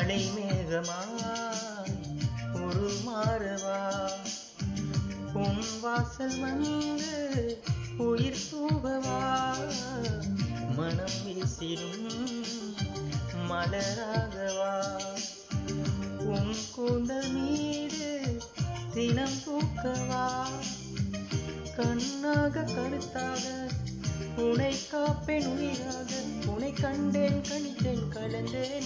மழை மேகமாய் உருமாறவா உன் வாசல் வந்து உயிர் தூவவா மனம் வீசிடும் மலராகவா உன் கூந்தல் மீது தினம் பூக்கவா கண்ணாக கருத்தாக உனை காப்பேன் உயிராக உனை கண்டேன் கணித்தேன் கலந்தேன்